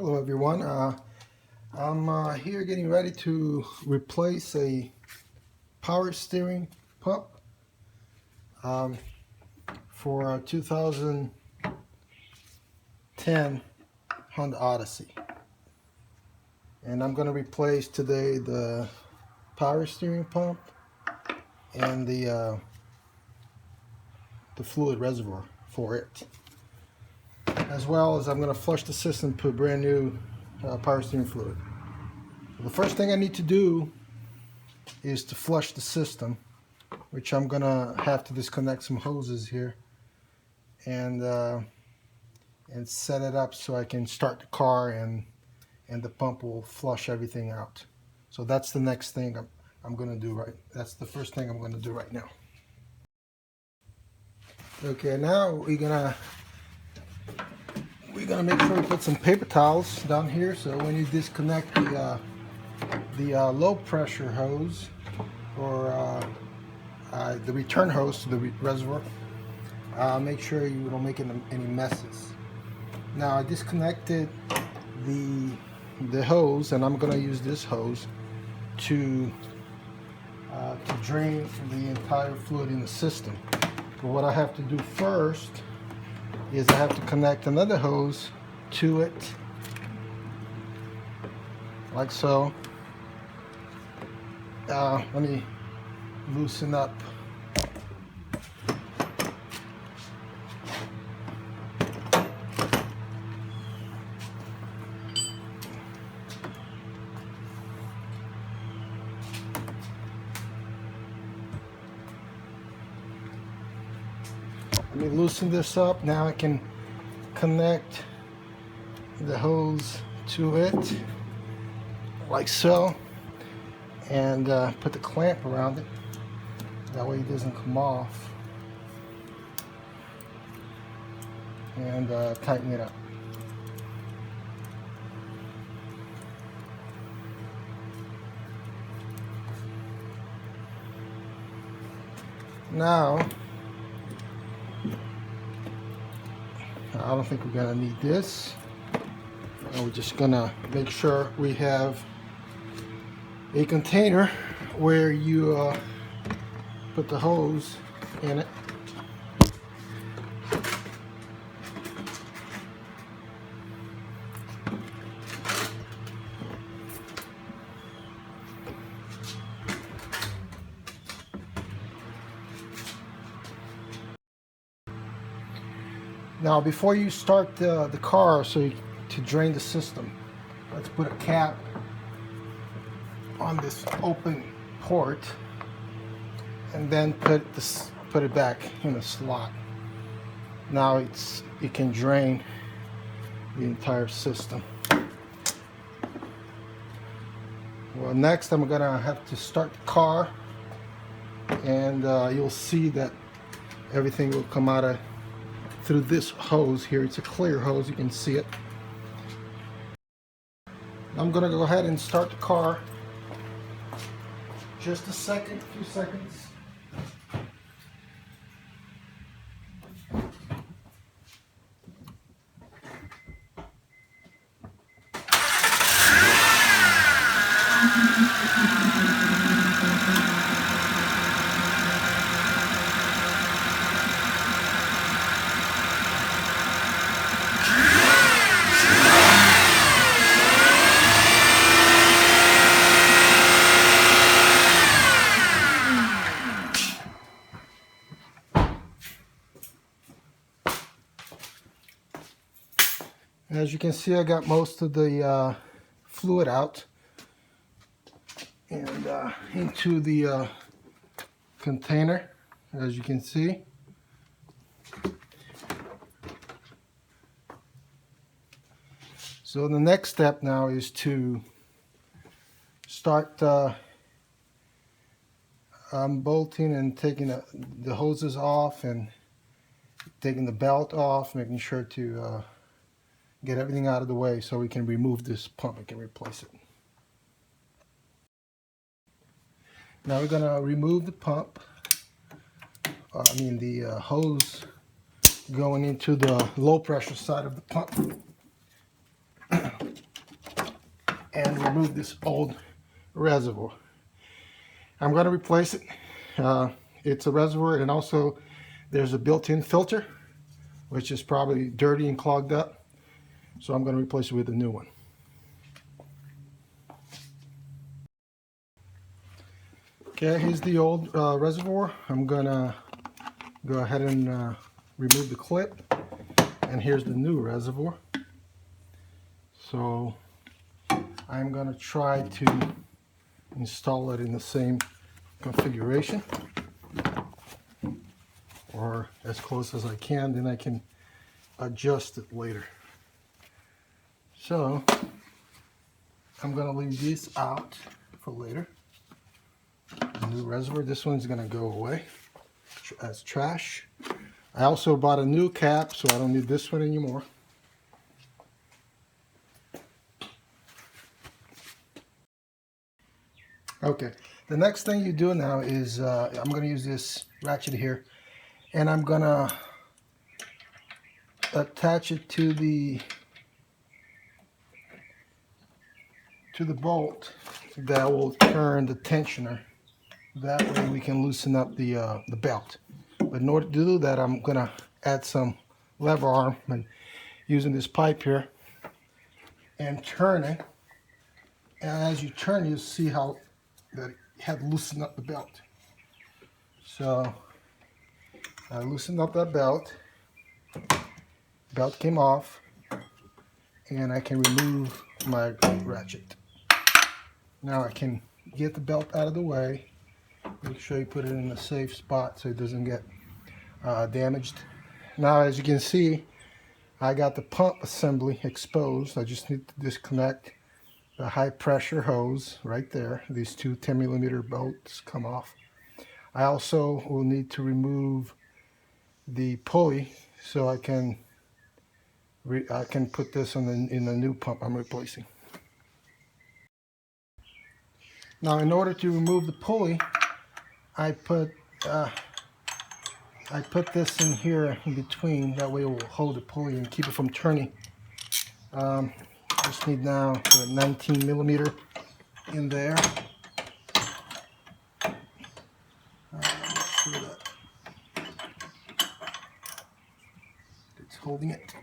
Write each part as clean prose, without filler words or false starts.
Hello everyone, I'm here getting ready to replace a power steering pump for a 2010 Honda Odyssey. And I'm going to replace today the power steering pump and the fluid reservoir for it. As well as I'm going to flush the system, put brand new power steering fluid. The first thing I need to do is to flush the system, which I'm going to have to disconnect some hoses here and set it up so I can start the car and the pump will flush everything out. So that's the next thing I'm going to do That's the first thing I'm going to do right now. Okay, now we're gonna make sure we put some paper towels down here, so when you disconnect the low pressure hose or the return hose to the reservoir, make sure you don't make any messes. Now I disconnected the hose, and I'm going to use this hose to drain the entire fluid in the system. But what I have to do first is I have to connect another hose to it, like so. Let me loosen up. Let me loosen this up. Now I can connect the hose to it, like so, and put the clamp around it. That way it doesn't come off. And tighten it up. Now, I don't think we're gonna need this. We're just gonna make sure we have a container where you put the hose in it. Now, before you start the car, to drain the system, let's put a cap on this open port, and then put it back in the slot. Now it can drain the entire system. Well, next I'm gonna have to start the car, and you'll see that everything will come out through this hose here. It's a clear hose, you can see it. I'm gonna go ahead and start the car. Just a second, few seconds. As you can see, I got most of the fluid out and into the container, as you can see. So the next step now is to start unbolting and taking the hoses off and taking the belt off, making sure to get everything out of the way so we can remove this pump and can replace it. Now we're going to remove the pump, the hose going into the low pressure side of the pump. and remove this old reservoir. I'm going to replace it. It's a reservoir, and also there's a built-in filter, which is probably dirty and clogged up. So I'm going to replace it with a new one. Okay, here's the old reservoir. I'm going to go ahead and remove the clip. And here's the new reservoir. So I'm going to try to install it in the same configuration, or as close as I can, then I can adjust it later. So I'm going to leave these out for later. The new reservoir, this one's going to go away as trash. I also bought a new cap, so I don't need this one anymore. Okay, the next thing you do now is I'm going to use this ratchet here, and I'm going to attach it to the bolt that will turn the tensioner. That way we can loosen up the belt. But in order to do that, I'm going to add some lever arm and using this pipe here and turn it. And as you turn, you'll see how that it had loosened up the belt. So I loosened up that belt. Belt came off, and I can remove my ratchet. Now I can get the belt out of the way. Make sure you put it in a safe spot so it doesn't get damaged. Now, as you can see, I got the pump assembly exposed. I just need to disconnect the high pressure hose right there. These two 10mm bolts come off. I also will need to remove the pulley so I can put this in the new pump I'm replacing. Now, in order to remove the pulley, I put this in here in between. That way it will hold the pulley and keep it from turning. Just need now a 19mm in there. Make sure that it's holding it.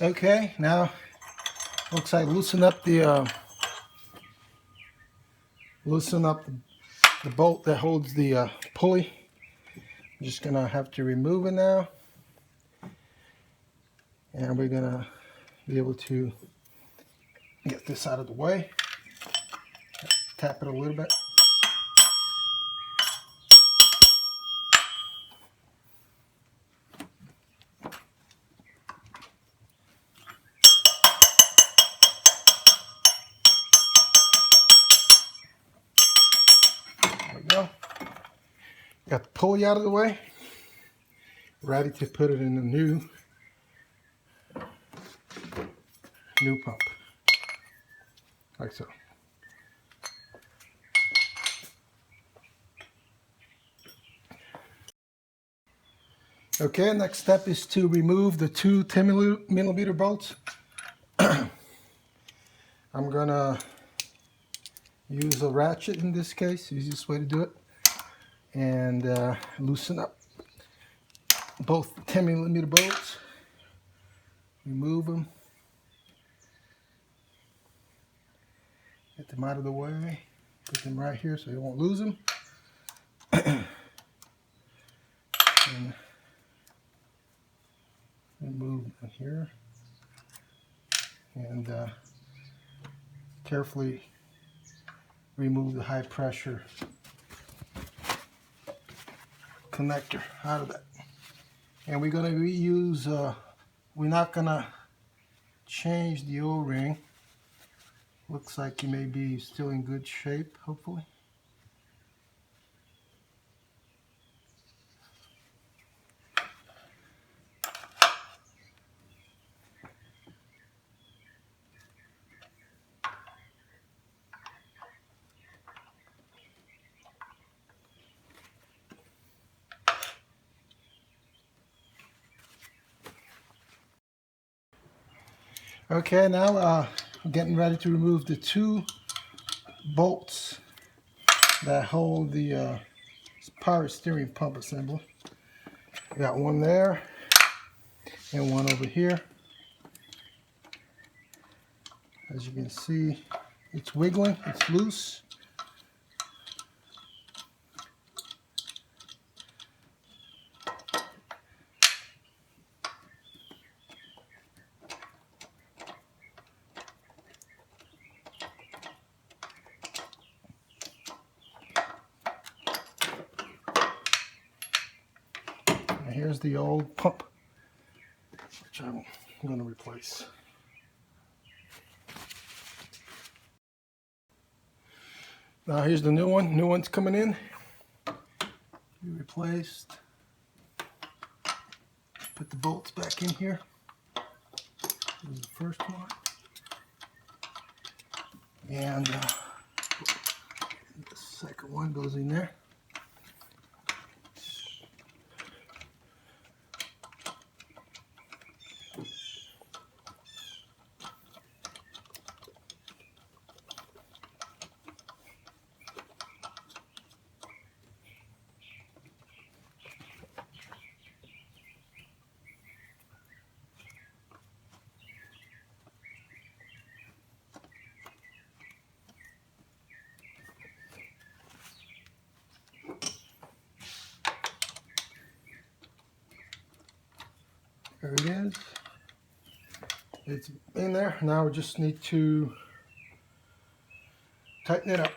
Okay, now looks like loosen up the bolt that holds the pulley. I'm just gonna have to remove it now, and we're gonna be able to get this out of the way. Tap it a little bit. There we go. Got the pulley out of the way. Ready to put it in the new pump, like so. Okay, next step is to remove the two 10mm bolts. I'm gonna use a ratchet in this case, easiest way to do it, and loosen up both 10mm bolts. Remove them. Get them out of the way. Put them right here so you won't lose them. And remove them here. And carefully remove the high pressure connector out of that. And we're going to reuse, we're not going to change the O-ring. Looks like it may be still in good shape, hopefully. Okay, now I'm getting ready to remove the 2 bolts that hold the power steering pump assembly. Got one there and one over here. As you can see, it's wiggling, it's loose. And here's the old pump, which I'm going to replace. Now here's the new one. New one's coming in. Be replaced. Put the bolts back in here. Here's the first one. And the second one goes in there. There it is. It's in there. Now we just need to tighten it up.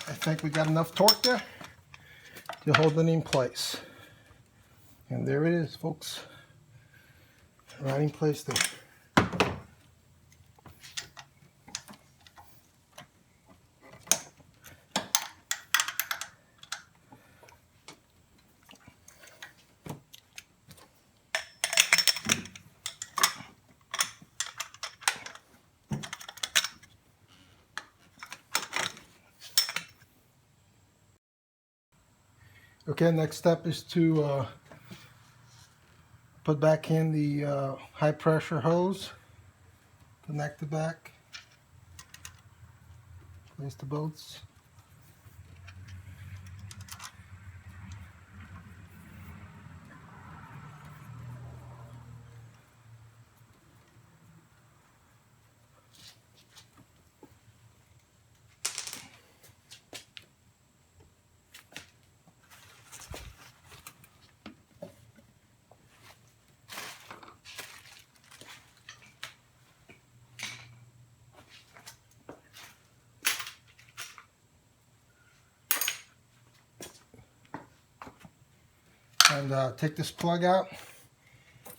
I think we got enough torque there to hold it in place. And there it is, folks. Right in place there. Okay, next step is to put back in the high pressure hose, connect the back, place the bolts. And take this plug out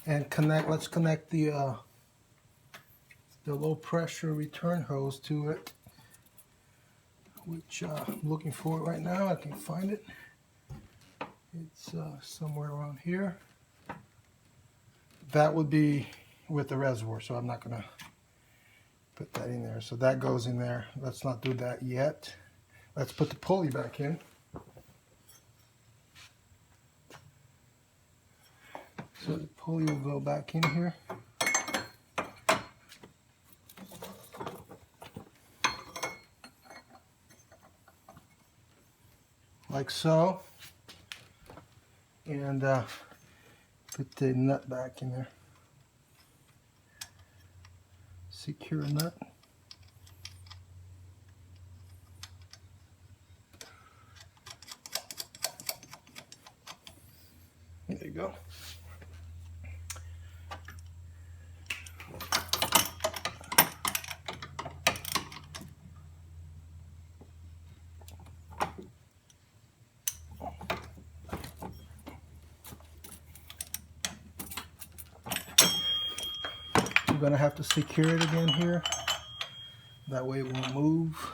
and connect. Let's connect the low pressure return hose to it, which I'm looking for it right now. I can't find it. It's somewhere around here. That would be with the reservoir, so I'm not going to put that in there. So that goes in there. Let's not do that yet. Let's put the pulley back in. So the pulley will go back in here. Like so. And put the nut back in there. Secure nut. There you go. We're going to have to secure it again here. That way it won't move.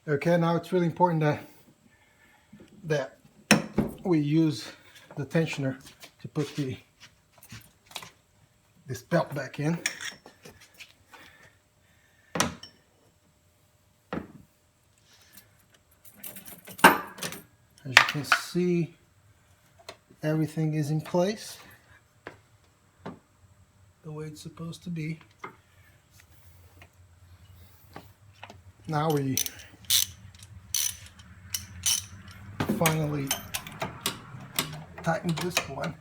Okay, now it's really important that we use the tensioner to put this belt back in. As you can see, everything is in place the way it's supposed to be. Now we finally tighten this one.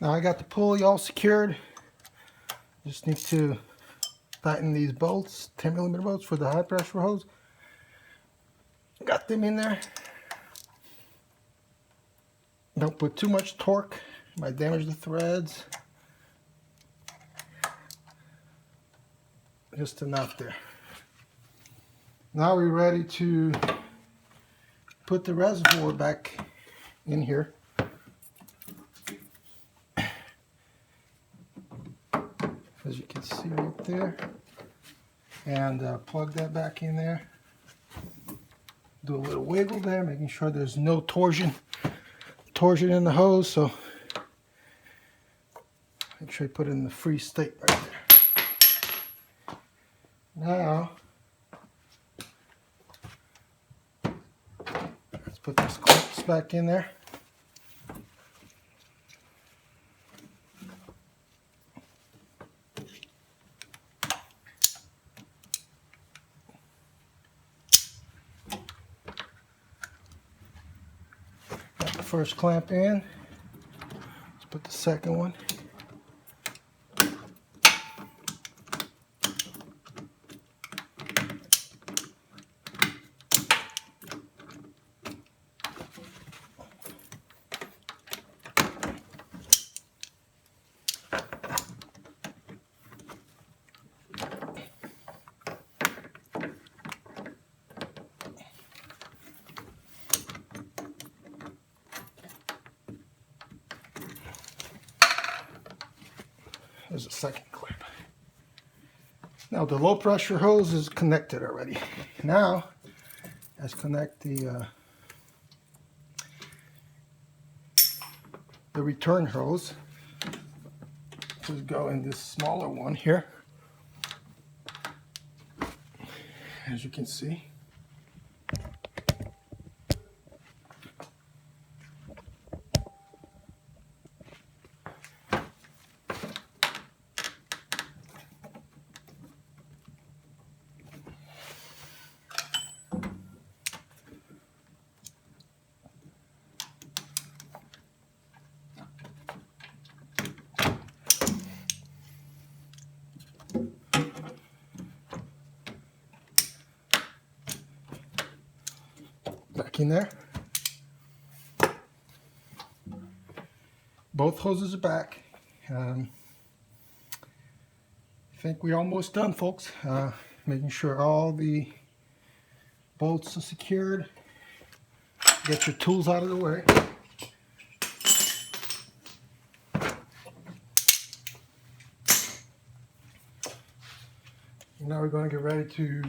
Now I got the pulley all secured. Just need to tighten these bolts, 10mm bolts for the high pressure hose. Got them in there. Don't put too much torque, might damage the threads. Just enough there. Now we're ready to put the reservoir back in here. As you can see right there. And plug that back in there. Do a little wiggle there, making sure there's no torsion in the hose. So make sure you put it in the free state right there. Now let's put these clamps back in there. Got the first clamp in. Let's put the second one. There's a second clamp. Now the low pressure hose is connected already. Now let's connect the return hose. Just go in this smaller one here. As you can see. Back in there. Both hoses are back. I think we're almost done, folks. Making sure all the bolts are secured. Get your tools out of the way. Now we're going to get ready to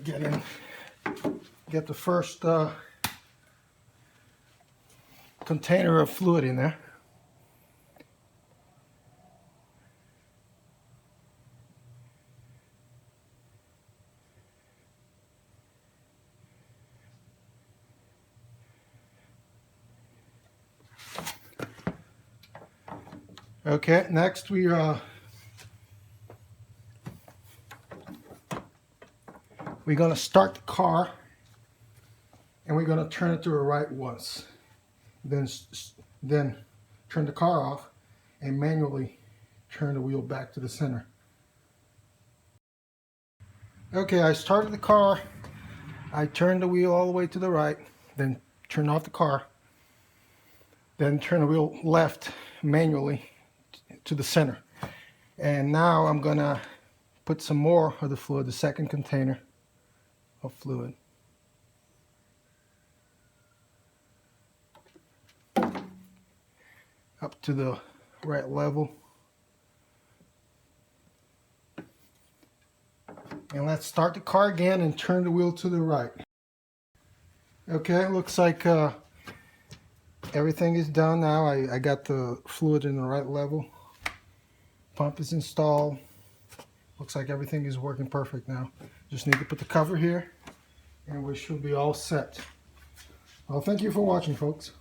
get in get the first container of fluid in there. Okay, next we're going to start the car, and we're going to turn it to the right once. Then turn the car off and manually turn the wheel back to the center. Okay, I started the car. I turned the wheel all the way to the right, then turned off the car, then turn the wheel left manually to the center. And now I'm gonna put some more of the fluid, the second container of fluid. Up to the right level. And let's start the car again and turn the wheel to the right. Okay, looks like everything is done now. I got the fluid in the right level. Pump is installed. Looks like everything is working perfect now. Just need to put the cover here and we should be all set. Well, thank you for watching, folks.